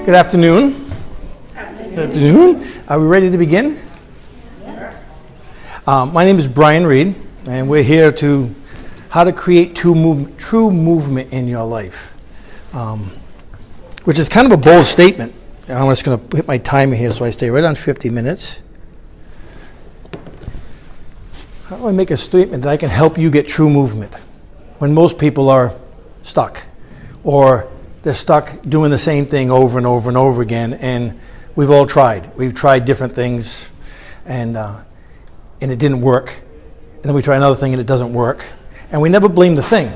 Good afternoon. Good afternoon. Are we ready to begin? Yes. My name is Brian Reed, and we're here to how to create true movement in your life, which is kind of a bold statement. I'm just going to hit my timer here so I stay right on 50 minutes. How do I make a statement that I can help you get true movement when most people are stuck, or they're stuck doing the same thing over and over and over again? And we've all tried. We've tried different things, and it didn't work. And then we try another thing and it doesn't work. And we never blame the thing.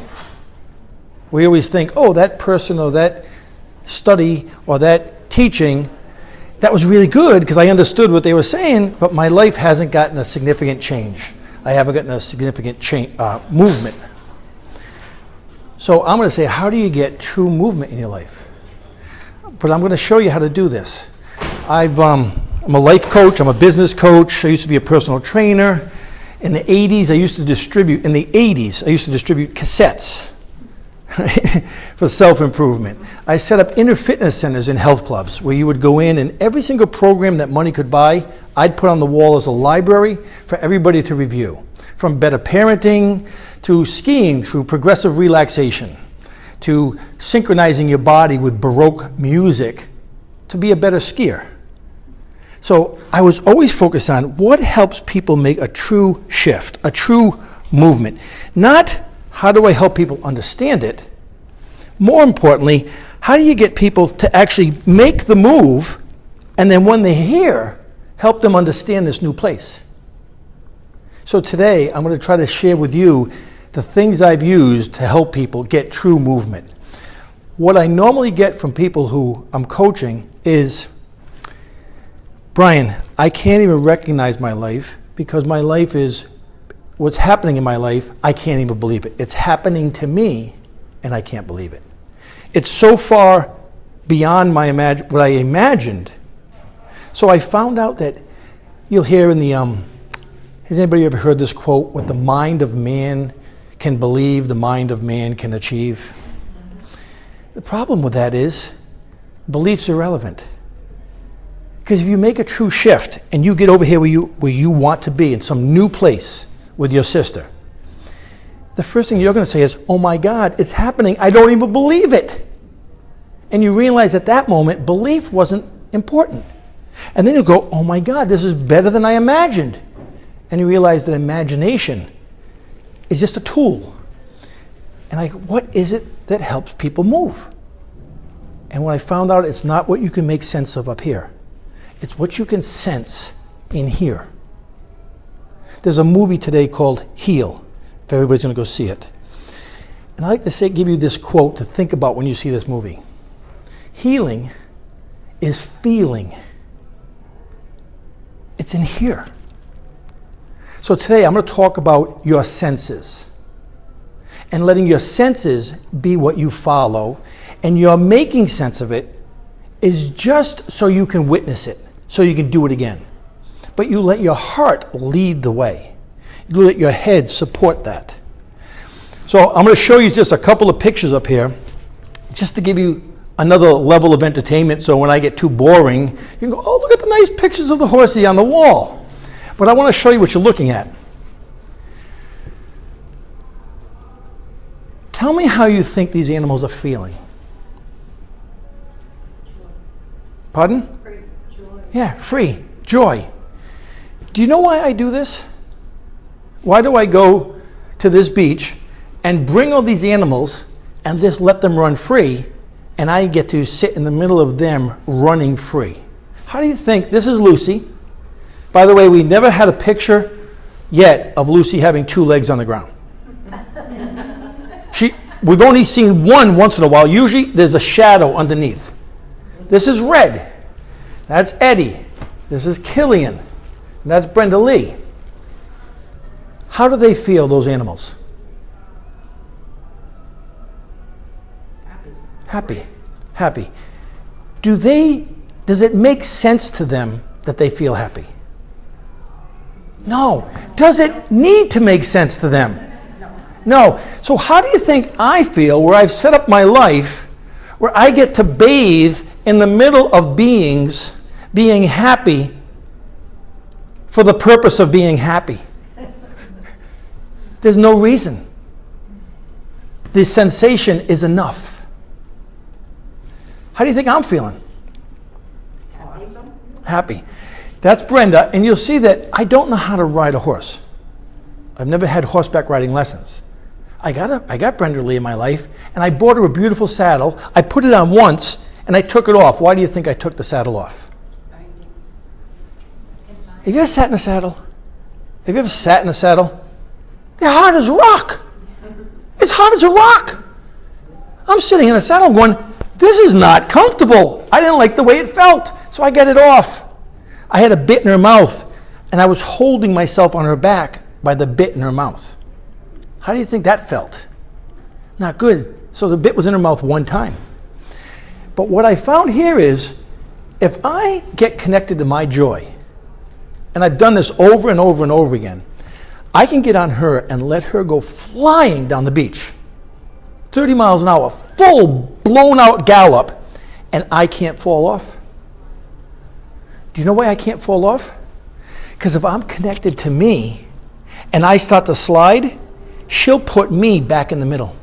We always think, oh, that person or that study or that teaching, that was really good because I understood what they were saying, but my life hasn't gotten a significant change. I haven't gotten a significant movement. So I'm going to say, how do you get true movement in your life? But I'm going to show you how to do this. I'm a life coach. I'm a business coach. I used to be a personal trainer. In the 80s, I used to distribute cassettes for self-improvement. I set up inner fitness centers in health clubs where you would go in, and every single program that money could buy, I'd put on the wall as a library for everybody to review. From better parenting to skiing through progressive relaxation to synchronizing your body with Baroque music to be a better skier. So I was always focused on what helps people make a true shift, a true movement. Not how do I help people understand it. More importantly, how do you get people to actually make the move, and then when they're here, help them understand this new place. So today, I'm going to try to share with you the things I've used to help people get true movement. What I normally get from people who I'm coaching is, Brian, I can't even recognize my life because my life is, what's happening in my life, I can't even believe it. It's happening to me, and I can't believe it. It's so far beyond what I imagined. So I found out that you'll hear in the, has anybody ever heard this quote, what the mind of man can believe, the mind of man can achieve? The problem with that is belief's irrelevant. Because if you make a true shift and you get over here where you want to be in some new place with your sister, the first thing you're going to say is, oh my God, it's happening. I don't even believe it. And you realize at that moment, belief wasn't important. And then you go, oh my God, this is better than I imagined. And you realize that imagination is just a tool. And what is it that helps people move? And when I found out it's not what you can make sense of up here. It's what you can sense in here. There's a movie today called Heal, if everybody's going to go see it. And I like to give you this quote to think about when you see this movie. Healing is feeling. It's in here. So today I'm going to talk about your senses and letting your senses be what you follow, and your making sense of it is just so you can witness it, so you can do it again. But you let your heart lead the way. You let your head support that. So I'm going to show you just a couple of pictures up here just to give you another level of entertainment, so when I get too boring, you can go, oh, look at the nice pictures of the horsey on the wall. But I want to show you what you're looking at. Tell me how you think these animals are feeling. Pardon? Free. Joy. Yeah, free. Joy. Do you know why I do this? Why do I go to this beach and bring all these animals and just let them run free, and I get to sit in the middle of them running free? How do you think? This is Lucy. By the way, we never had a picture yet of Lucy having two legs on the ground. We've only seen one once in a while. Usually there's a shadow underneath. This is Red. That's Eddie. This is Killian. And that's Brenda Lee. How do they feel, those animals? Happy. Does it make sense to them that they feel happy? No. Does it need to make sense to them? No. So how do you think I feel where I've set up my life where I get to bathe in the middle of being happy for the purpose of being happy. There's no reason. The sensation is enough. How do you think I'm feeling? Awesome. Happy. That's Brenda, and you'll see that I don't know how to ride a horse. I've never had horseback riding lessons. I got Brenda Lee in my life, and I bought her a beautiful saddle. I put it on once, and I took it off. Why do you think I took the saddle off? Have you ever sat in a saddle? Have you ever sat in a saddle? They're hard as rock. It's hard as a rock. I'm sitting in a saddle going, this is not comfortable. I didn't like the way it felt, so I got it off. I had a bit in her mouth, and I was holding myself on her back by the bit in her mouth. How do you think that felt? Not good. So the bit was in her mouth one time. But what I found here is, if I get connected to my joy, and I've done this over and over and over again, I can get on her and let her go flying down the beach, 30 miles an hour, full blown out gallop, and I can't fall off. Do you know why I can't fall off? Because if I'm connected to me and I start to slide, she'll put me back in the middle.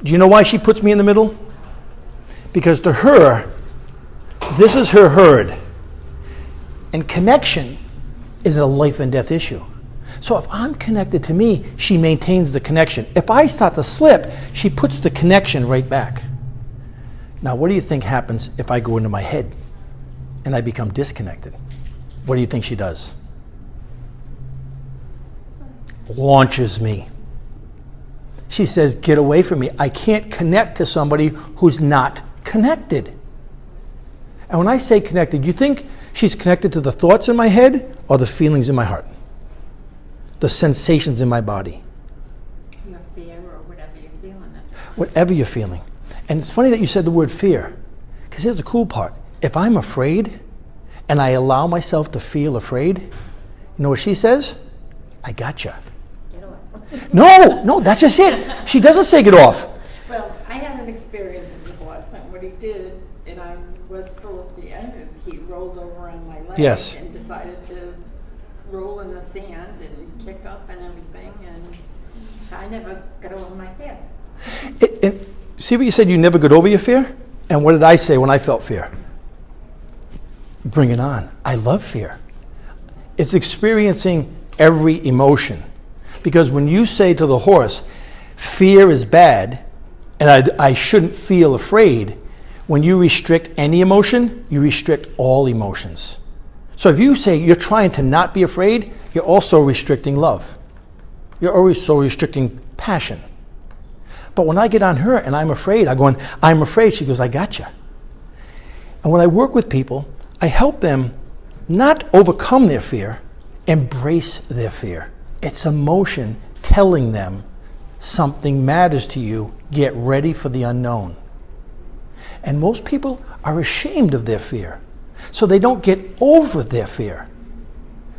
Do you know why she puts me in the middle? Because to her, this is her herd. And connection is a life and death issue. So if I'm connected to me, she maintains the connection. If I start to slip, she puts the connection right back. Now, what do you think happens if I go into my head and I become disconnected? What do you think she does? Launches me. She says, get away from me. I can't connect to somebody who's not connected. And when I say connected, you think she's connected to the thoughts in my head or the feelings in my heart? The sensations in my body. Your fear or whatever you're feeling. Whatever you're feeling. And it's funny that you said the word fear, because here's the cool part. If I'm afraid and I allow myself to feel afraid, you know what she says? I gotcha. Get off. No, that's just it. She doesn't say get off. Well, I had an experience with the horse, and what he did, and I was full of fear, he rolled over on my leg Yes. and decided to roll in the sand and kick up and everything, and so I never got over my fear. See what you said, you never got over your fear? And what did I say when I felt fear? Bring it on. I love fear. It's experiencing every emotion. Because when you say to the horse, fear is bad, and I shouldn't feel afraid, when you restrict any emotion, you restrict all emotions. So if you say you're trying to not be afraid, you're also restricting love. You're also restricting passion. But when I get on her and I'm afraid, I'm afraid, she goes, I gotcha. And when I work with people, I help them not overcome their fear, embrace their fear. It's emotion telling them something matters to you, get ready for the unknown. And most people are ashamed of their fear, so they don't get over their fear.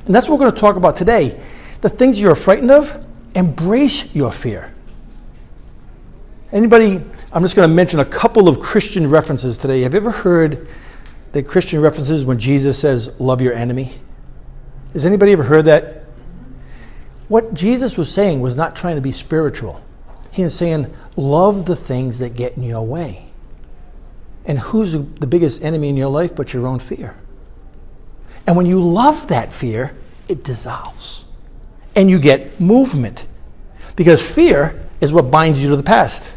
And that's what we're going to talk about today. The things you're frightened of, embrace your fear. Anybody, I'm just going to mention a couple of Christian references today. Have you ever heard the Christian references when Jesus says, love your enemy? Has anybody ever heard that? What Jesus was saying was not trying to be spiritual. He was saying, love the things that get in your way. And who's the biggest enemy in your life but your own fear? And when you love that fear, it dissolves. And you get movement. Because fear is what binds you to the past.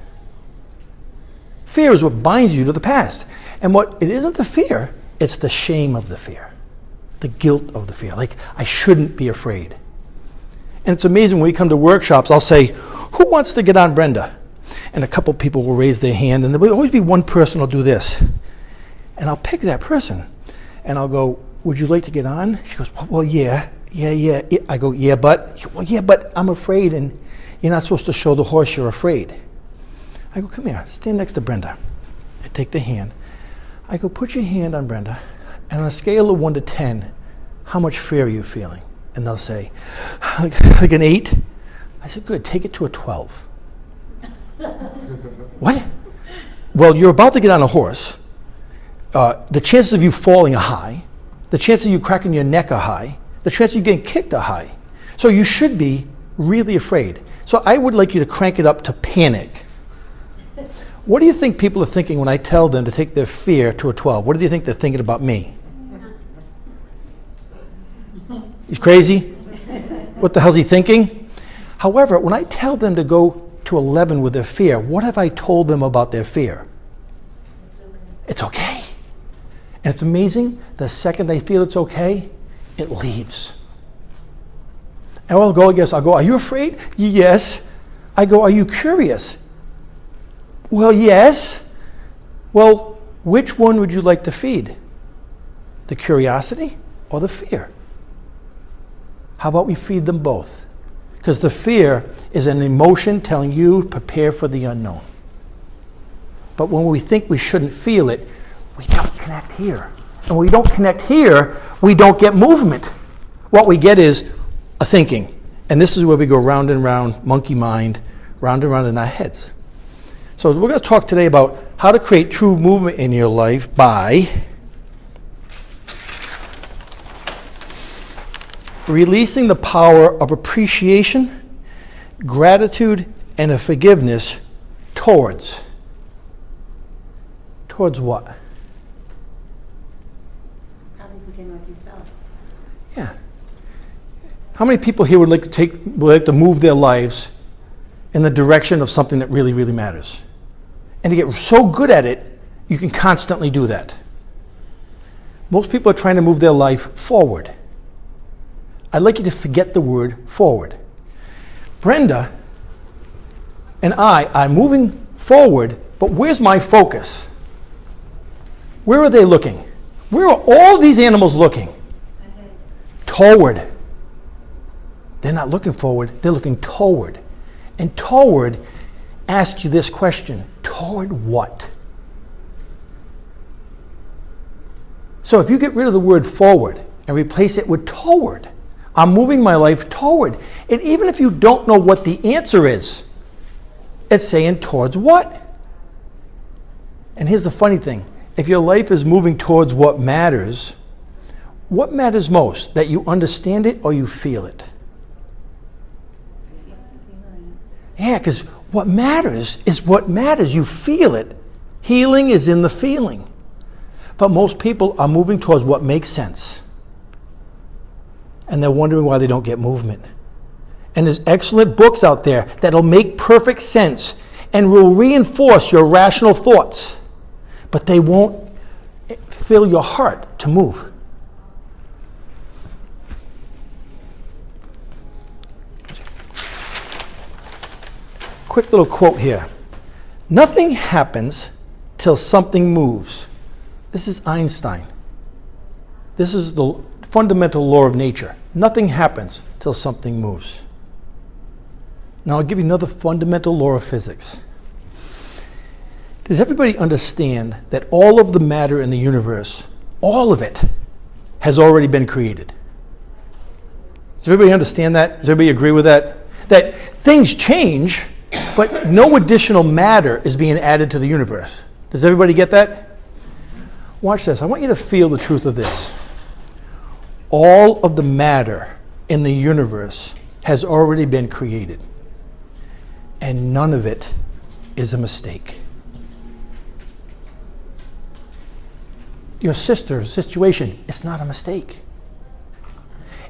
Fear is what binds you to the past. And what it isn't the fear, it's the shame of the fear. The guilt of the fear. Like, I shouldn't be afraid. And it's amazing when we come to workshops, I'll say, who wants to get on Brenda? And a couple people will raise their hand, and there will always be one person who'll do this. And I'll pick that person. And I'll go, would you like to get on? She goes, well, yeah. I go, yeah, but? Well, yeah, but I'm afraid, and you're not supposed to show the horse you're afraid. I go, come here, stand next to Brenda. I take the hand. I go, put your hand on Brenda, and on a scale of 1 to 10, how much fear are you feeling? And they'll say, like an 8. I said, good, take it to a 12. What? Well, you're about to get on a horse. The chances of you falling are high. The chances of you cracking your neck are high. The chances of you getting kicked are high. So you should be really afraid. So I would like you to crank it up to panic. What do you think people are thinking when I tell them to take their fear to a 12? What do you think they're thinking about me? He's crazy? What the hell's he thinking? However, when I tell them to go to 11 with their fear, what have I told them about their fear? It's okay. And it's amazing, the second they feel it's okay, it leaves. And I'll go, are you afraid? Yes. I go, are you curious? Well, yes. Well, which one would you like to feed? The curiosity or the fear? How about we feed them both? Because the fear is an emotion telling you to prepare for the unknown. But when we think we shouldn't feel it, we don't connect here. And when we don't connect here, we don't get movement. What we get is a thinking. And this is where we go round and round, monkey mind, round and round in our heads. So we're going to talk today about how to create true movement in your life by releasing the power of appreciation, gratitude, and a forgiveness towards what? How do you begin with yourself? Yeah. How many people here would like to move their lives in the direction of something that really, really matters? And to get so good at it, you can constantly do that. Most people are trying to move their life forward. I'd like you to forget the word forward. Brenda and I are moving forward, but where's my focus? Where are they looking? Where are all these animals looking? Toward. They're not looking forward, they're looking toward. And toward asks you this question, toward what? So if you get rid of the word forward and replace it with toward, I'm moving my life toward. And even if you don't know what the answer is, it's saying towards what? And here's the funny thing. If your life is moving towards what matters most? That you understand it or you feel it? Yeah, because what matters is what matters. You feel it. Healing is in the feeling. But most people are moving towards what makes sense. And they're wondering why they don't get movement. And there's excellent books out there that'll make perfect sense and will reinforce your rational thoughts. But they won't fill your heart to move. Quick little quote here. Nothing happens till something moves. This is Einstein. This is the fundamental law of nature. Nothing happens till something moves. Now I'll give you another fundamental law of physics. Does everybody understand that all of the matter in the universe, all of it, has already been created? Does everybody understand that? Does everybody agree with that? That things change, but no additional matter is being added to the universe. Does everybody get that? Watch this. I want you to feel the truth of this. All of the matter in the universe has already been created, and none of it is a mistake. Your sister's situation is not a mistake.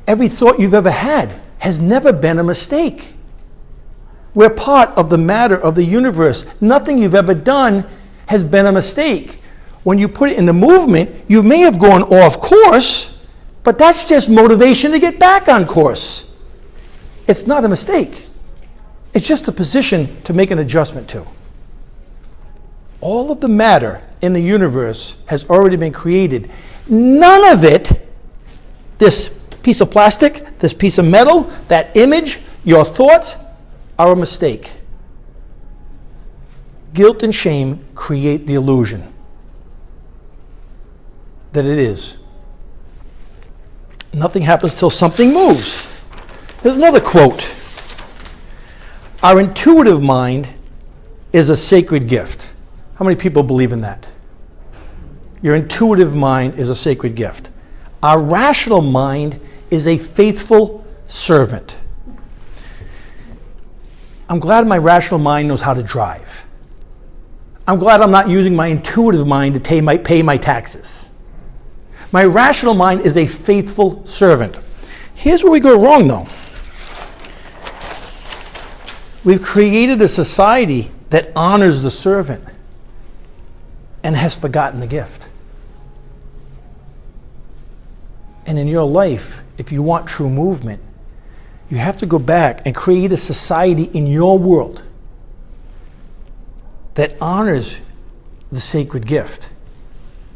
Every thought you've ever had has never been a mistake. We're part of the matter of the universe. Nothing you've ever done has been a mistake. When you put it in the movement, you may have gone off course, but that's just motivation to get back on course. It's not a mistake. It's just a position to make an adjustment to. All of the matter in the universe has already been created. None of it, this piece of plastic, this piece of metal, that image, your thoughts, are a mistake. Guilt and shame create the illusion that it is. Nothing happens till something moves. There's another quote. Our intuitive mind is a sacred gift. How many people believe in that? Your intuitive mind is a sacred gift. Our rational mind is a faithful servant. I'm glad my rational mind knows how to drive. I'm glad I'm not using my intuitive mind to pay my taxes. My rational mind is a faithful servant. Here's where we go wrong, though. We've created a society that honors the servant and has forgotten the gift. And in your life, if you want true movement, you have to go back and create a society in your world that honors the sacred gift.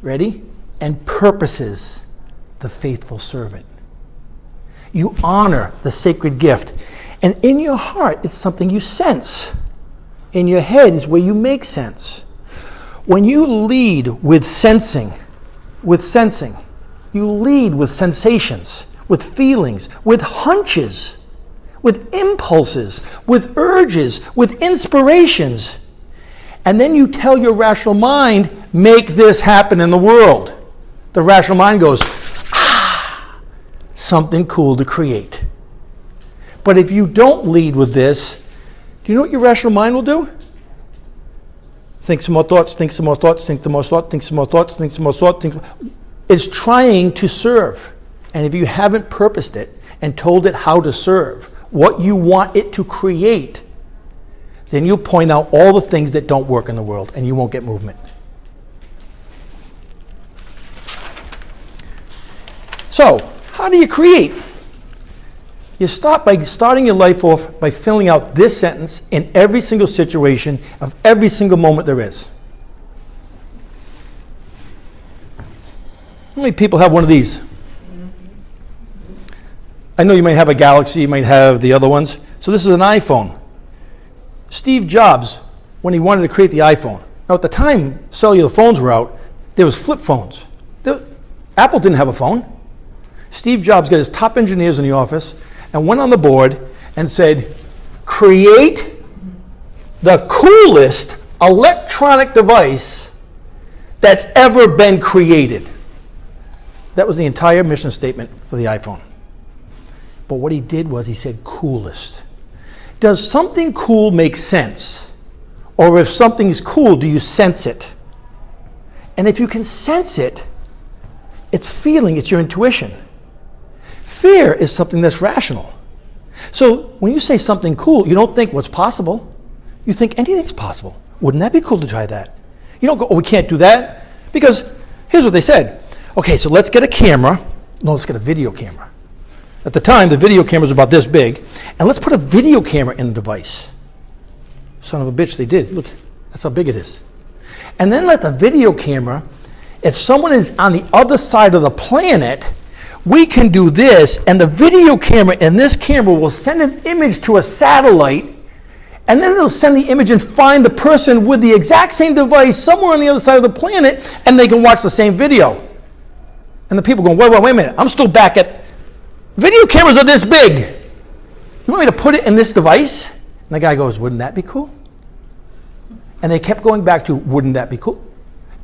Ready? And purposes the faithful servant. You honor the sacred gift. And in your heart, it's something you sense. In your head is where you make sense. When you lead with sensing, you lead with sensations, with feelings, with hunches, with impulses, with urges, with inspirations. And then you tell your rational mind, make this happen in the world. The rational mind goes, something cool to create. But if you don't lead with this, do you know what your rational mind will do? Think some more thoughts, think some more thoughts, think some more thoughts, think some more thoughts, think some more thoughts. It's trying to serve. And if you haven't purposed it and told it how to serve, what you want it to create, then you'll point out all the things that don't work in the world and you won't get movement. So, how do you create? You start by starting your life off by filling out this sentence in every single situation of every single moment there is. How many people have one of these? I know you might have a Galaxy, you might have the other ones. So this is an iPhone. Steve Jobs, when he wanted to create the iPhone. Now at the time cellular phones were out, there was flip phones. Apple didn't have a phone. Steve Jobs got his top engineers in the office and went on the board and said, create the coolest electronic device that's ever been created. That was the entire mission statement for the iPhone. But what he did was he said coolest. Does something cool make sense? Or if something is cool, do you sense it? And if you can sense it, it's feeling, it's your intuition. Fear is something that's rational. So when you say something cool, you don't think what's possible. You think anything's possible. Wouldn't that be cool to try that? You don't go, oh, we can't do that. Because here's what they said. Okay, so let's get a camera. No, let's get a video camera. At the time, the video camera was about this big. And let's put a video camera in the device. Son of a bitch, they did. Look, that's how big it is. And then let the video camera, if someone is on the other side of the planet, we can do this, and the video camera in this camera will send an image to a satellite, and then it'll send the image and find the person with the exact same device somewhere on the other side of the planet, and they can watch the same video. And the people go, wait a minute, I'm still back at, video cameras are this big. You want me to put it in this device? And the guy goes, wouldn't that be cool? And they kept going back to, wouldn't that be cool?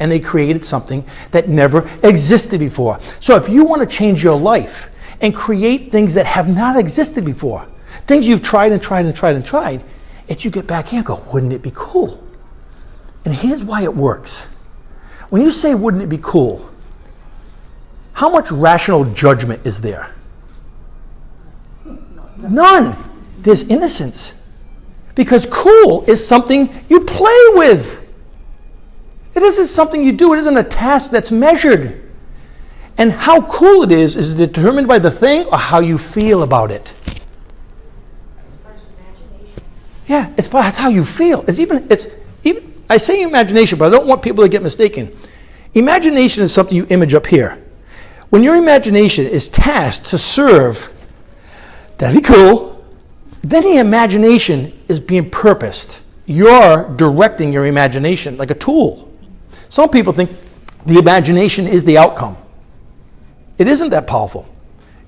And they created something that never existed before. So if you want to change your life and create things that have not existed before, things you've tried and tried and tried and tried, it's you get back here and go, wouldn't it be cool? And here's why it works. When you say, wouldn't it be cool, how much rational judgment is there? None. There's innocence. Because cool is something you play with. It isn't something you do. It isn't a task that's measured. And how cool it is determined by the thing or how you feel about it. Yeah, that's how you feel. It's even I say imagination, but I don't want people to get mistaken. Imagination is something you image up here. When your imagination is tasked to serve, that'd be cool. Then the imagination is being purposed. You're directing your imagination like a tool. Some people think the imagination is the outcome. It isn't that powerful.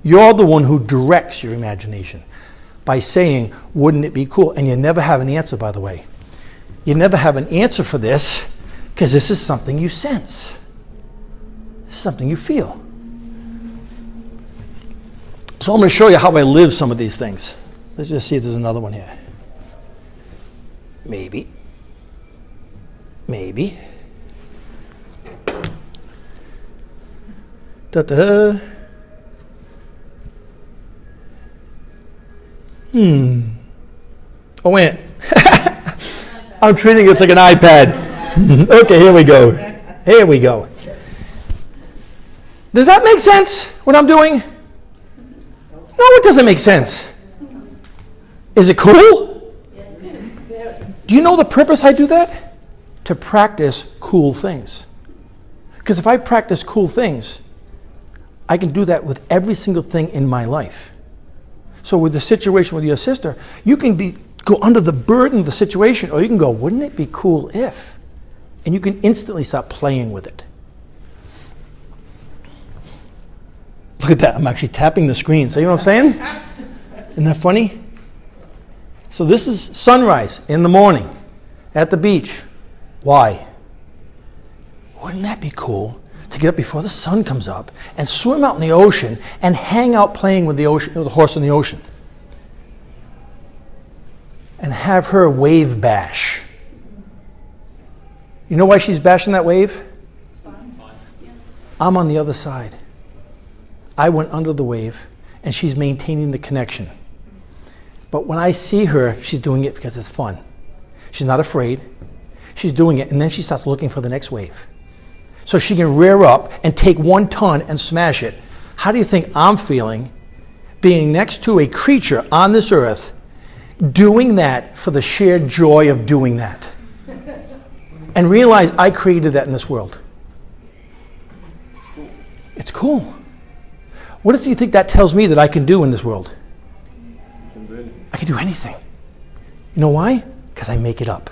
You're the one who directs your imagination by saying, wouldn't it be cool? And you never have an answer, by the way. You never have an answer for this Because this is something you sense. This is something you feel. So I'm going to show you how I live some of these things. Let's just see if there's another one here. Maybe. Maybe. Da-da-da. Oh, wait. I'm treating it like an iPad. Okay, here we go. Here we go. Does that make sense, what I'm doing? No, it doesn't make sense. Is it cool? Do you know the purpose I do that? To practice cool things. Because if I practice cool things, I can do that with every single thing in my life. So with the situation with your sister, you can go under the burden of the situation, or you can go, wouldn't it be cool if? And you can instantly start playing with it. Look at that, I'm actually tapping the screen. So you know what I'm saying? Isn't that funny? So this is sunrise in the morning at the beach. Why? Wouldn't that be cool to get up before the sun comes up and swim out in the ocean and hang out playing with the ocean, with the horse in the ocean? And have her wave bash. You know why she's bashing that wave? I'm on the other side. I went under the wave and she's maintaining the connection. But when I see her, she's doing it because it's fun. She's not afraid. She's doing it, and then she starts looking for the next wave. So she can rear up and take 1 ton and smash it. How do you think I'm feeling being next to a creature on this earth doing that for the sheer joy of doing that? And realize I created that in this world. It's cool. What do you think that tells me that I can do in this world? I can do anything. You know why? Because I make it up.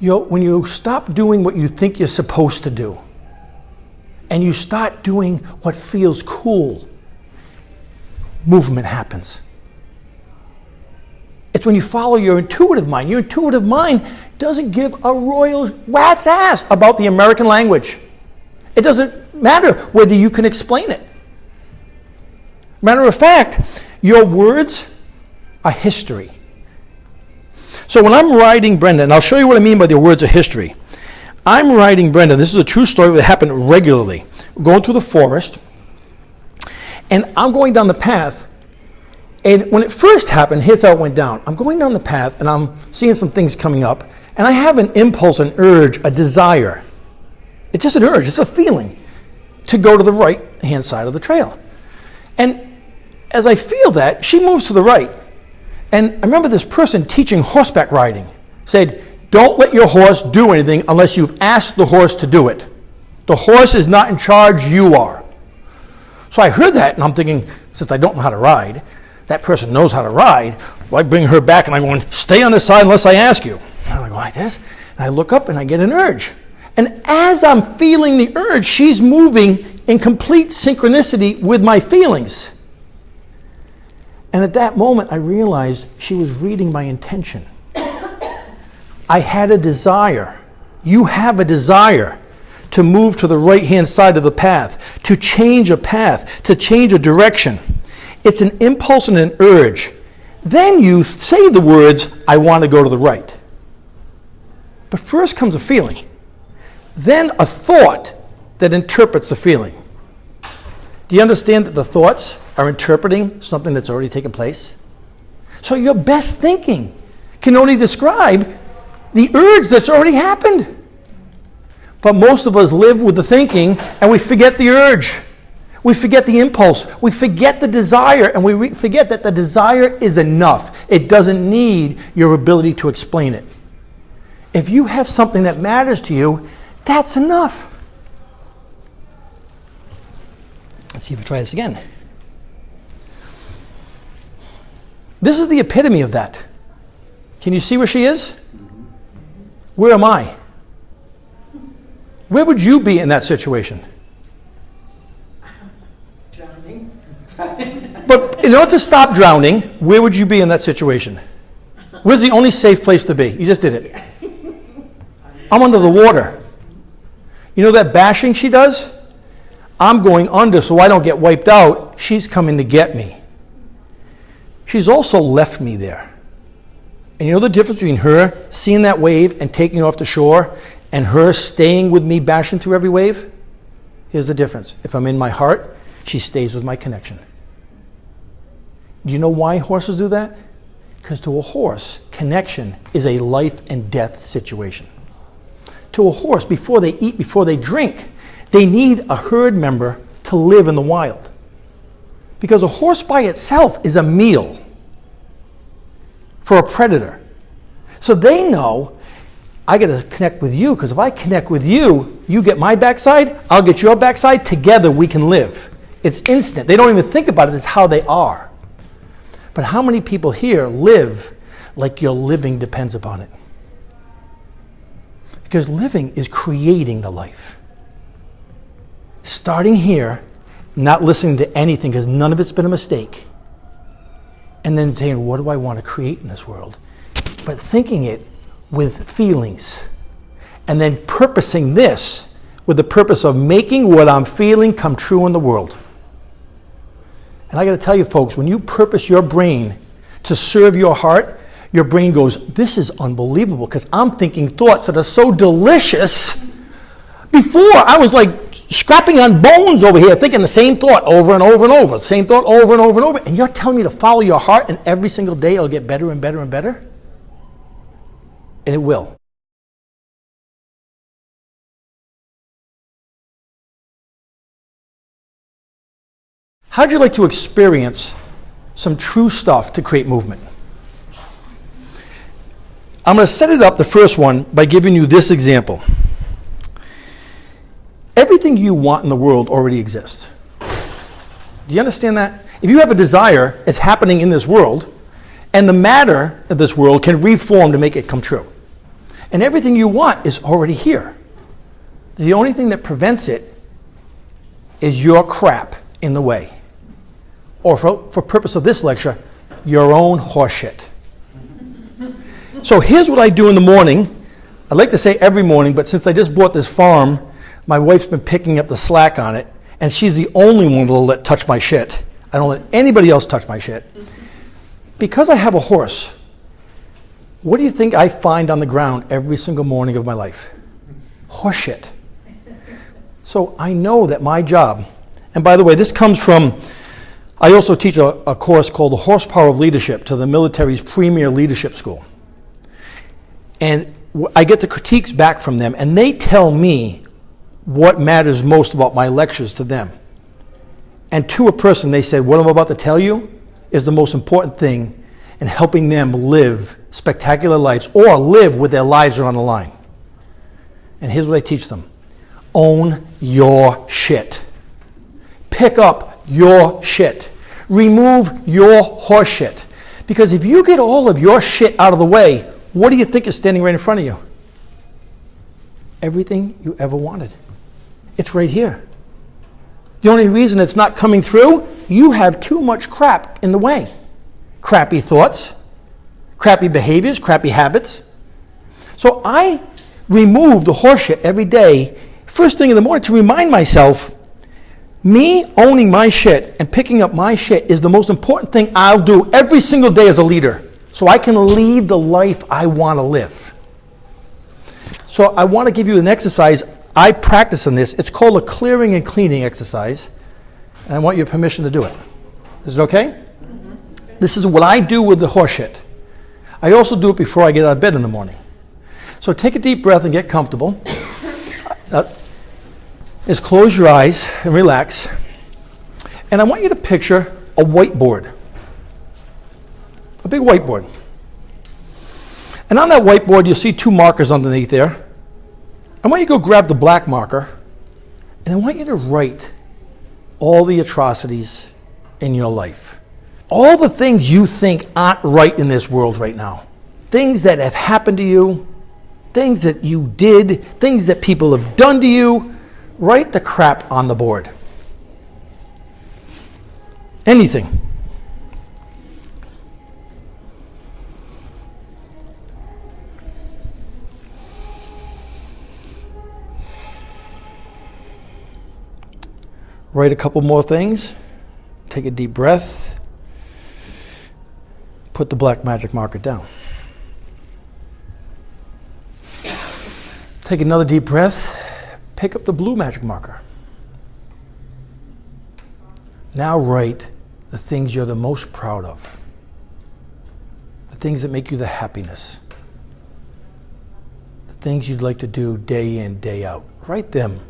When you stop doing what you think you're supposed to do, and you start doing what feels cool, movement happens. It's when you follow your intuitive mind. Your intuitive mind doesn't give a royal rat's ass about the American language. It doesn't matter whether you can explain it. Matter of fact, your words are history. So when I'm writing Brenda, and I'll show you what I mean by the words of history. I'm writing Brenda. This is a true story that happened regularly. We're going through the forest, and I'm going down the path. And when it first happened, here's how it went down. I'm going down the path, and I'm seeing some things coming up, and I have an impulse, an urge, a desire. It's just an urge, it's a feeling to go to the right-hand side of the trail. And as I feel that, she moves to the right. And I remember this person teaching horseback riding said, don't let your horse do anything unless you've asked the horse to do it. The horse is not in charge, you are. So I heard that, and I'm thinking, since I don't know how to ride, that person knows how to ride, well, I bring her back, and I'm going, stay on this side unless I ask you. And I go like this, and I look up, and I get an urge. And as I'm feeling the urge, she's moving in complete synchronicity with my feelings. And at that moment, I realized she was reading my intention. I had a desire. You have a desire to move to the right-hand side of the path, to change a path, to change a direction. It's an impulse and an urge. Then you say the words, I want to go to the right. But first comes a feeling. Then a thought that interprets the feeling. Do you understand that the thoughts are interpreting something that's already taken place? So your best thinking can only describe the urge that's already happened. But most of us live with the thinking and we forget the urge. We forget the impulse. We forget the desire, and we forget that the desire is enough. It doesn't need your ability to explain it. If you have something that matters to you, that's enough. Let's see if we try this again. This is the epitome of that. Can you see where she is? Where am I? Where would you be in that situation? Drowning. But in order to stop drowning, where would you be in that situation? Where's the only safe place to be? You just did it. I'm under the water. You know that bashing she does? I'm going under so I don't get wiped out. She's coming to get me. She's also left me there. And you know the difference between her seeing that wave and taking off the shore and her staying with me bashing through every wave? Here's the difference. If I'm in my heart, she stays with my connection. Do you know why horses do that? Because to a horse, connection is a life and death situation. To a horse, before they eat, before they drink, they need a herd member to live in the wild. Because a horse by itself is a meal for a predator. So they know, I got to connect with you, because if I connect with you, you get my backside, I'll get your backside, together we can live. It's instant. They don't even think about it, it's how they are. But how many people here live like your living depends upon it? Because living is creating the life. Starting here, not listening to anything because none of it's been a mistake. And then saying, what do I want to create in this world? But thinking it with feelings. And then purposing this with the purpose of making what I'm feeling come true in the world. And I got to tell you folks, when you purpose your brain to serve your heart, your brain goes, this is unbelievable, because I'm thinking thoughts that are so delicious. Before, I was like scrapping on bones over here, thinking the same thought over and over and over, the same thought over and over and over. And you're telling me to follow your heart, and every single day it'll get better and better and better? And it will. How'd you like to experience some true stuff to create movement? I'm going to set it up, the first one, by giving you this example. Everything you want in the world already exists. Do you understand that? If you have a desire, it's happening in this world, and the matter of this world can reform to make it come true. And everything you want is already here. The only thing that prevents it is your crap in the way. Or for purpose of this lecture, your own horseshit. So here's what I do in the morning. I like to say every morning, but since I just bought this farm, my wife's been picking up the slack on it, and she's the only one that'll let touch my shit. I don't let anybody else touch my shit. Because I have a horse, what do you think I find on the ground every single morning of my life? Horse shit. So I know that my job, and by the way, this comes from, I also teach a course called The Horsepower of Leadership to the military's premier leadership school. And I get the critiques back from them, and they tell me what matters most about my lectures to them. And to a person, they said, what I'm about to tell you is the most important thing in helping them live spectacular lives or live with their lives are on the line. And here's what I teach them. Own your shit. Pick up your shit. Remove your horse shit. Because if you get all of your shit out of the way, what do you think is standing right in front of you? Everything you ever wanted. It's right here. The only reason it's not coming through, you have too much crap in the way. Crappy thoughts, crappy behaviors, crappy habits. So I remove the horse shit every day, first thing in the morning, to remind myself, me owning my shit and picking up my shit is the most important thing I'll do every single day as a leader, so I can lead the life I want to live. So I want to give you an exercise. I practice on this. It's called a clearing and cleaning exercise, and I want your permission to do it. Is it okay? Mm-hmm. This is what I do with the horse shit. I also do it before I get out of bed in the morning. So take a deep breath and get comfortable. Just close your eyes and relax. And I want you to picture a whiteboard. A big whiteboard. And on that whiteboard, you'll see two markers underneath there. I want you to go grab the black marker, and I want you to write all the atrocities in your life. All the things you think aren't right in this world right now. Things that have happened to you, things that you did, things that people have done to you. Write the crap on the board. Anything. write a couple more things, take a deep breath, put the black magic marker down. Take another deep breath, pick up the blue magic marker. Now write the things you're the most proud of, the things that make you the happiness, the things you'd like to do day in, day out. Write them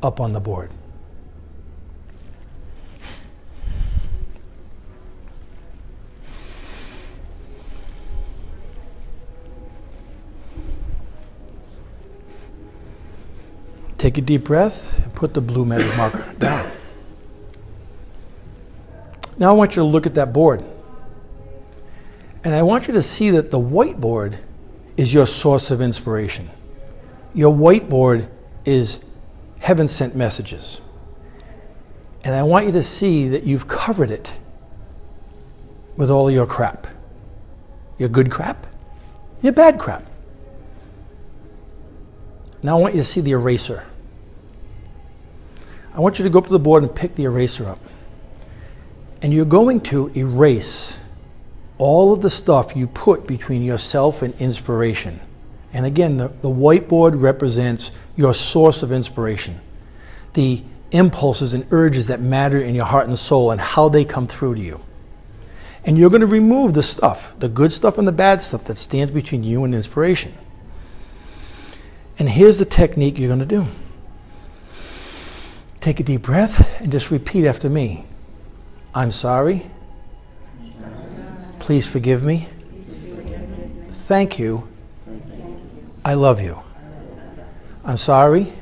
up on the board. Take a deep breath and put the blue magic marker down. Now I want you to look at that board. And I want you to see that the whiteboard is your source of inspiration. Your whiteboard is heaven-sent messages. And I want you to see that you've covered it with all of your crap. Your good crap, your bad crap. Now I want you to see the eraser. I want you to go up to the board and pick the eraser up. And you're going to erase all of the stuff you put between yourself and inspiration. And again, the whiteboard represents your source of inspiration. The impulses and urges that matter in your heart and soul and how they come through to you. And you're going to remove the stuff, the good stuff and the bad stuff that stands between you and inspiration. And here's the technique you're going to do. Take a deep breath and just repeat after me. I'm sorry. Please forgive me. Thank you. I love you. I'm sorry.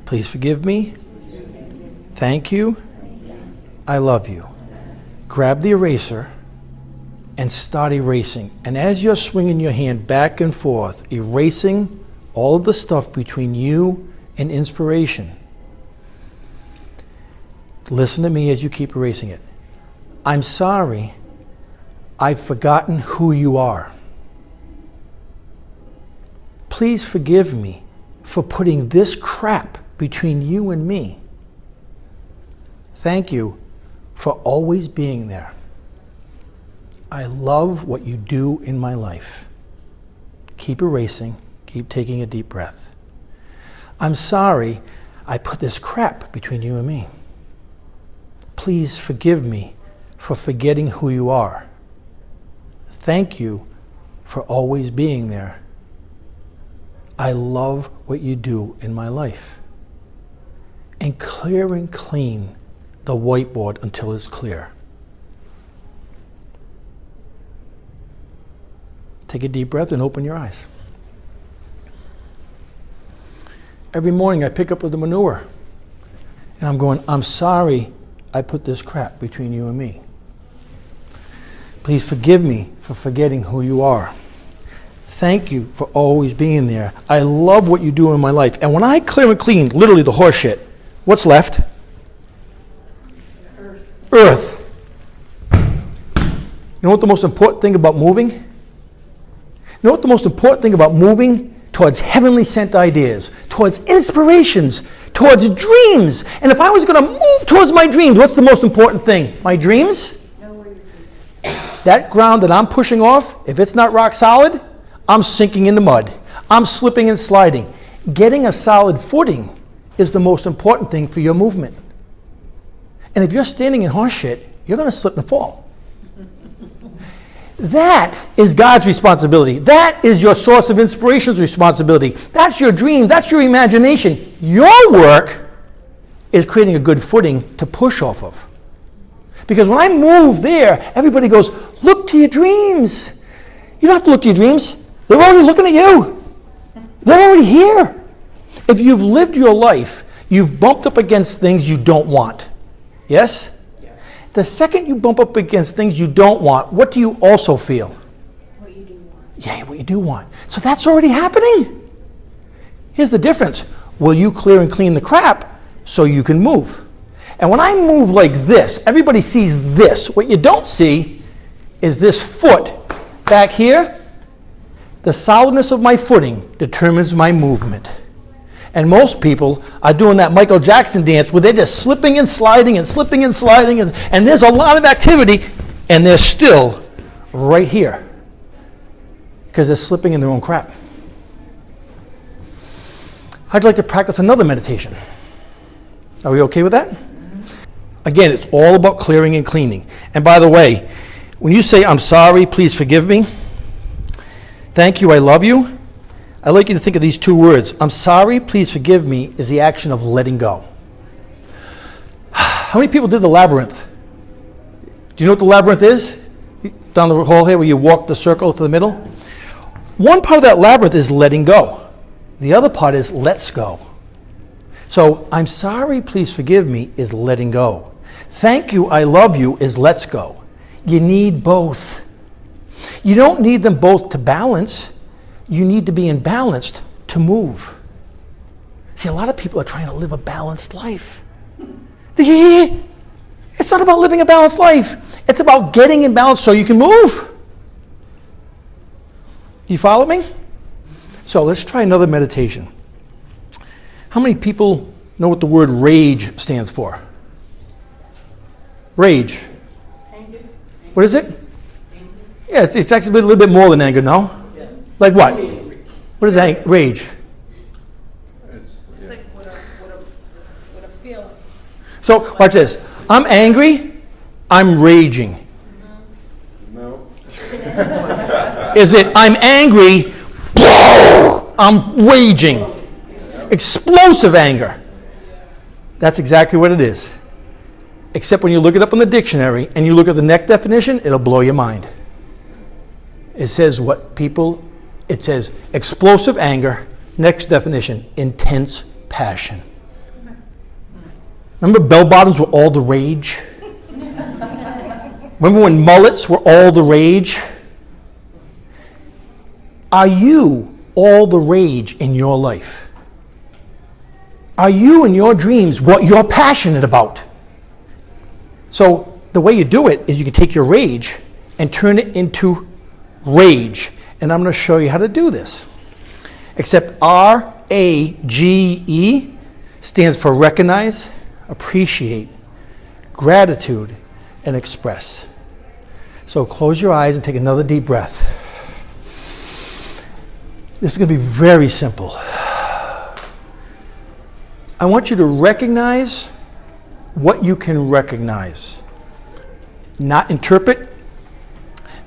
Please forgive me. Thank you. I love you. Grab the eraser and start erasing. And as you're swinging your hand back and forth, erasing all of the stuff between you and inspiration, listen to me as you keep erasing it. I'm sorry. I've forgotten who you are. Please forgive me for putting this crap between you and me. Thank you for always being there. I love what you do in my life. Keep erasing. Keep taking a deep breath. I'm sorry I put this crap between you and me. Please forgive me for forgetting who you are. Thank you for always being there. I love what you do in my life. And clear and clean the whiteboard until it's clear. Take a deep breath and open your eyes. Every morning I pick up with the manure and I'm going, I'm sorry I put this crap between you and me. Please forgive me for forgetting who you are. Thank you for always being there. I love what you do in my life. And when I clear and clean, literally the horse shit, what's left? Earth. You know what the most important thing about moving? You know what the most important thing about moving? Towards heavenly sent ideas, towards inspirations, towards dreams. And if I was going to move towards my dreams, what's the most important thing? My dreams? That ground that I'm pushing off, if it's not rock solid, I'm sinking in the mud. I'm slipping and sliding. Getting a solid footing is the most important thing for your movement. And if you're standing in horse shit, you're going to slip and fall. That is God's responsibility. That is your source of inspiration's responsibility. That's your dream. That's your imagination. Your work is creating a good footing to push off of. Because when I move there, everybody goes, look to your dreams. You don't have to look to your dreams. They're already looking at you. They're already here. If you've lived your life, you've bumped up against things you don't want. Yes? The second you bump up against things you don't want, what do you also feel? What you do want. Yeah, what you do want. So that's already happening. Here's the difference. Will you clear and clean the crap so you can move? And when I move like this, everybody sees this. What you don't see is this foot back here. The solidness of my footing determines my movement. And most people are doing that Michael Jackson dance where they're just slipping and sliding and slipping and sliding, and there's a lot of activity, and they're still right here because they're slipping in their own crap. I'd like to practice another meditation. Are we okay with that? Again, it's all about clearing and cleaning. And by the way, when you say, I'm sorry, please forgive me, thank you, I love you, I'd like you to think of these two words. I'm sorry, please forgive me is the action of letting go. How many people did the labyrinth? Do you know what the labyrinth is? Down the hall here where you walk the circle to the middle? One part of that labyrinth is letting go. The other part is let's go. So, I'm sorry, please forgive me is letting go. Thank you, I love you is let's go. You need both. You don't need them both to balance. You need to be imbalanced to move. See, a lot of people are trying to live a balanced life. It's not about living a balanced life. It's about getting in balance so you can move. You follow me? So let's try another meditation. How many people know what the word rage stands for? Rage. Anger. What is it? Yeah, it's actually a little bit more than anger, no? Yeah. Like what? What is rage? It's like what a feeling. So watch this. I'm angry. I'm raging. No. Is it I'm angry, I'm raging. Explosive anger. That's exactly what it is. Except when you look it up in the dictionary and you look at the next definition, it'll blow your mind. It says it says explosive anger, next definition, intense passion. Remember bell bottoms were all the rage? Remember when mullets were all the rage? Are you all the rage in your life? Are you in your dreams what you're passionate about? So the way you do it is you can take your rage and turn it into rage. And I'm going to show you how to do this. Except R-A-G-E stands for recognize, appreciate, gratitude, and express. So close your eyes and take another deep breath. This is going to be very simple. I want you to recognize what you can recognize. Not interpret,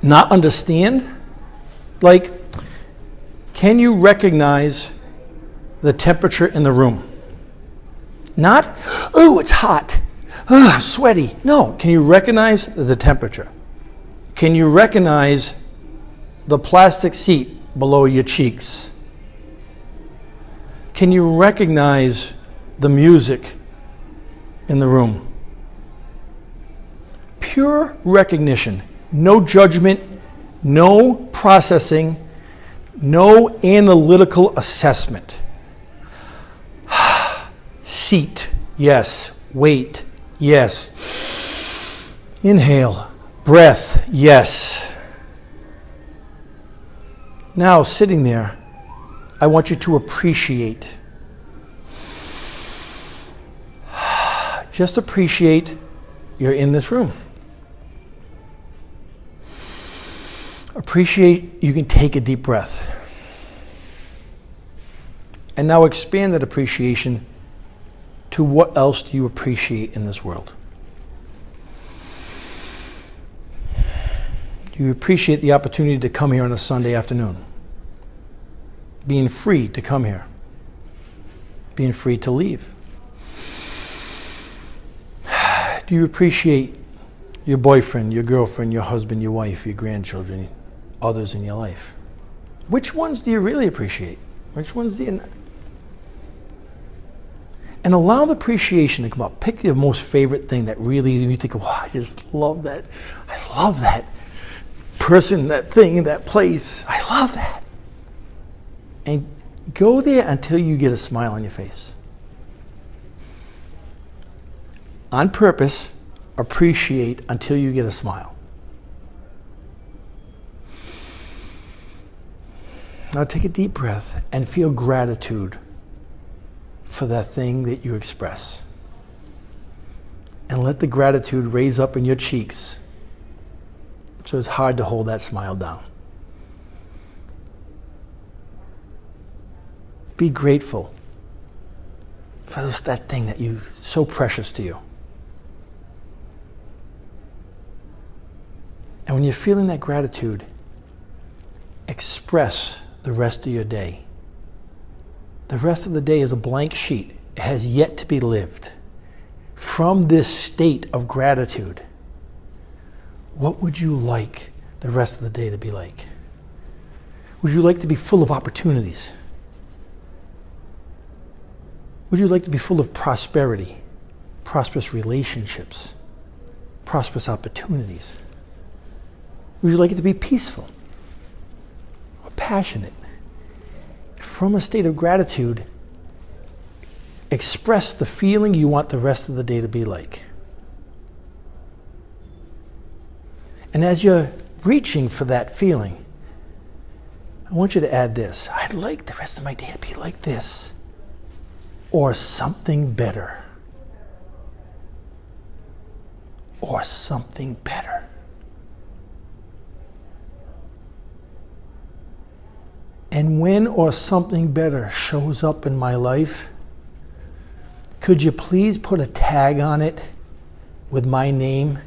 not understand. Like, can you recognize the temperature in the room? Not, oh, it's hot, oh, I'm sweaty. No, can you recognize the temperature? Can you recognize the plastic seat below your cheeks? Can you recognize the music in the room? Pure recognition, no judgment, no processing, no analytical assessment. Seat, yes. Weight, yes. Inhale, breath, yes. Now, sitting there, I want you to appreciate. Just appreciate you're in this room. Appreciate you can take a deep breath. And now expand that appreciation to what else do you appreciate in this world? Do you appreciate the opportunity to come here on a Sunday afternoon? Being free to come here. Being free to leave. Do you appreciate your boyfriend, your girlfriend, your husband, your wife, your grandchildren, others in your life? Which ones do you really appreciate? Which ones do you not? And allow the appreciation to come up. Pick your most favorite thing that really you think, wow, I just love that. I love that person, that thing, that place. I love that. And go there until you get a smile on your face. On purpose, appreciate until you get a smile. Now take a deep breath and feel gratitude for that thing that you express. And let the gratitude raise up in your cheeks so it's hard to hold that smile down. Be grateful for that thing that you so precious to you. And when you're feeling that gratitude, express the rest of your day. The rest of the day is a blank sheet. It has yet to be lived. From this state of gratitude, what would you like the rest of the day to be like? Would you like to be full of opportunities? Would you like to be full of prosperity, prosperous relationships, prosperous opportunities? Would you like it to be peaceful or passionate? From a state of gratitude, express the feeling you want the rest of the day to be like. And as you're reaching for that feeling, I want you to add this. I'd like the rest of my day to be like this, or something better. Or something better. And when or something better shows up in my life, could you please put a tag on it with my name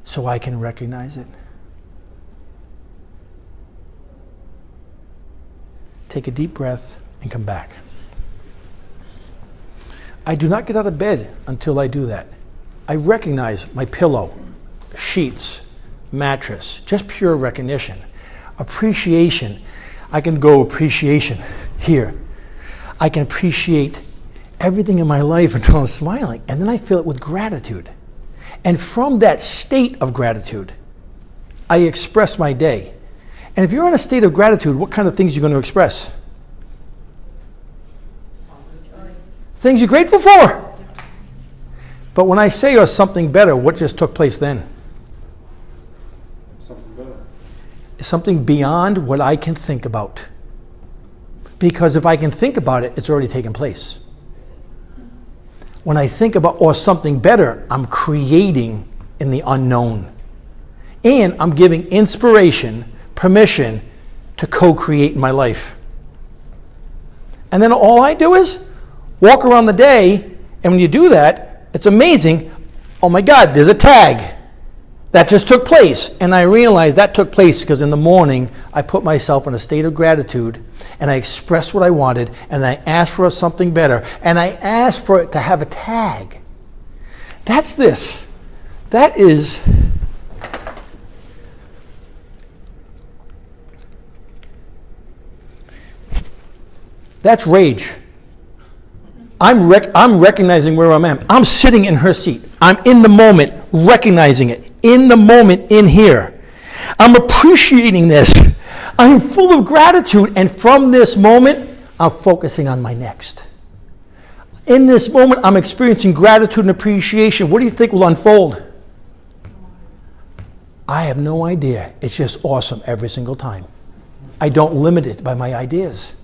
so I can recognize it? Take a deep breath and come back. I do not get out of bed until I do that. I recognize my pillow, sheets, mattress, just pure recognition. Appreciation. I can go appreciation here. I can appreciate everything in my life until I'm smiling, and then I fill it with gratitude. And from that state of gratitude, I express my day. And if you're in a state of gratitude, what kind of things are you going to express? Things you're grateful for. But when I say or something better, what just took place then? Something better. Something beyond what I can think about. Because if I can think about it, it's already taken place. When I think about or something better, I'm creating in the unknown. And I'm giving inspiration, permission to co-create in my life. And then all I do is walk around the day, and when you do that, it's amazing. Oh my God, there's a tag. That just took place. And I realized that took place because in the morning, I put myself in a state of gratitude, and I expressed what I wanted, and I asked for something better, and I asked for it to have a tag. That's this. That is... That's rage. I'm recognizing where I'm at. I'm sitting in her seat. I'm in the moment, recognizing it. In the moment, in here. I'm appreciating this. I'm full of gratitude. And from this moment, I'm focusing on my next. In this moment, I'm experiencing gratitude and appreciation. What do you think will unfold? I have no idea. It's just awesome every single time. I don't limit it by my ideas.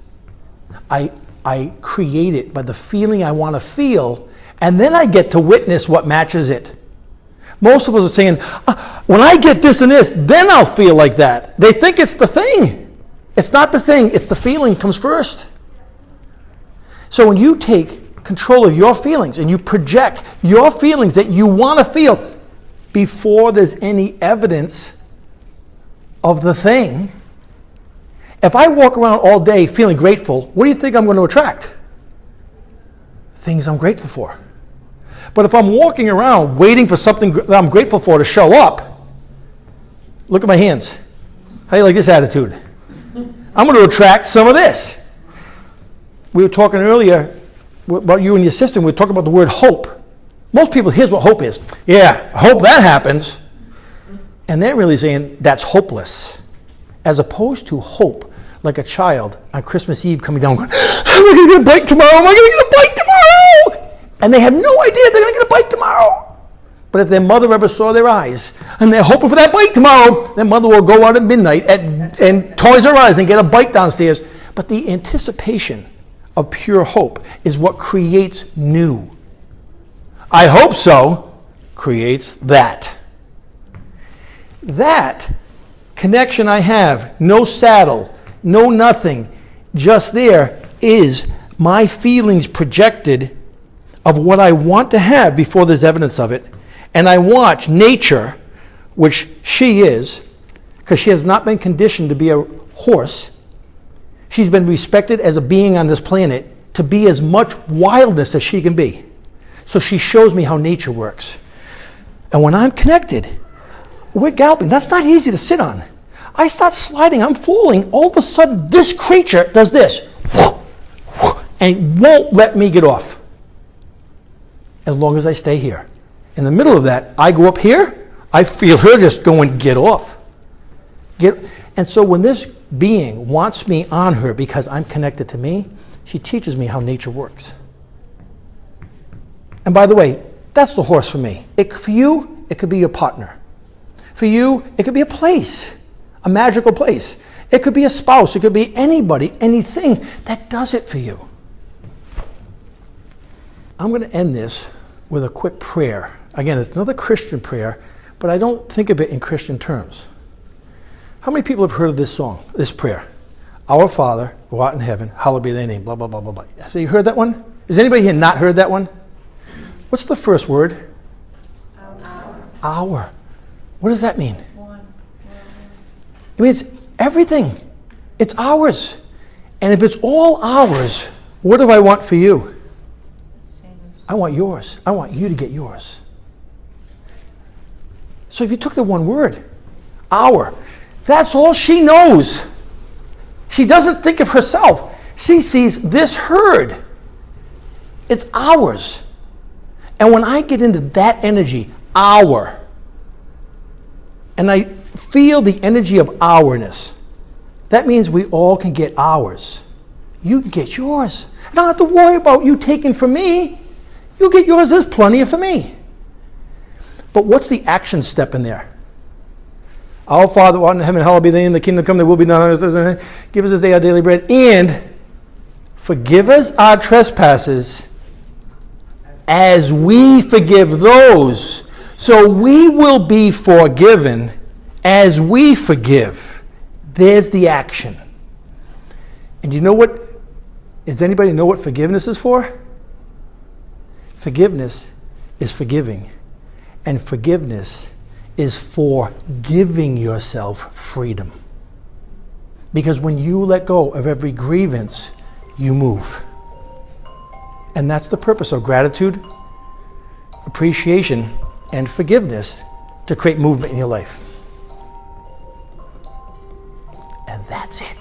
I create it by the feeling I want to feel, and then I get to witness what matches it. Most of us are saying, when I get this and this, then I'll feel like that. They think it's the thing. It's not the thing, it's the feeling comes first. So when you take control of your feelings and you project your feelings that you want to feel before there's any evidence of the thing, if I walk around all day feeling grateful, what do you think I'm going to attract? Things I'm grateful for. But if I'm walking around waiting for something that I'm grateful for to show up, look at my hands. How do you like this attitude? I'm going to attract some of this. We were talking earlier about you and your sister, and we were talking about the word hope. Most people, here's what hope is. Yeah, I hope that happens. And they're really saying that's hopeless. As opposed to hope, like a child on Christmas Eve coming down going, am I going to get a bike tomorrow? Am I going to get a bike tomorrow? And they have no idea they're going to get a bike tomorrow. But if their mother ever saw their eyes and they're hoping for that bike tomorrow, their mother will go out at midnight and Toys R Us and get a bike downstairs. But the anticipation of pure hope is what creates new. I hope so creates that. That connection I have, no saddle, no nothing, just there, is my feelings projected of what I want to have before there's evidence of it. And I watch nature, which she is, because she has not been conditioned to be a horse. She's been respected as a being on this planet to be as much wildness as she can be. So she shows me how nature works. And when I'm connected, we're galloping. That's not easy to sit on. I start sliding, I'm falling. All of a sudden, this creature does this. And won't let me get off. As long as I stay here. In the middle of that, I go up here, I feel her just going, get off. And so when this being wants me on her because I'm connected to me, she teaches me how nature works. And by the way, that's the horse for me. For you, it could be your partner. For you, it could be a place, a magical place. It could be a spouse. It could be anybody, anything that does it for you. I'm going to end this with a quick prayer. Again, it's another Christian prayer, but I don't think of it in Christian terms. How many people have heard of this song, this prayer? Our Father, who art in heaven, hallowed be thy name, blah, blah, blah, blah, blah. So you heard that one? Has anybody here not heard that one? What's the first word? Our. What does that mean? It means everything. It's ours. And if it's all ours, what do I want for you? I want yours. I want you to get yours. So if you took the one word, our, that's all she knows. She doesn't think of herself. She sees this herd. It's ours. And when I get into that energy, our, and I feel the energy of ourness, that means we all can get ours. You can get yours. I don't have to worry about you taking from me. You get yours, there's plenty for me. But what's the action step in there? Our Father who art in heaven, hallowed be thy name, the kingdom come, thy will be done on earth as in heaven. Give us this day our daily bread, and forgive us our trespasses as we forgive those. So we will be forgiven as we forgive. There's the action. And you know what? Does anybody know what forgiveness is for? Forgiveness is forgiving. And forgiveness is for giving yourself freedom. Because when you let go of every grievance, you move. And that's the purpose of gratitude, appreciation, and forgiveness, to create movement in your life. And that's it.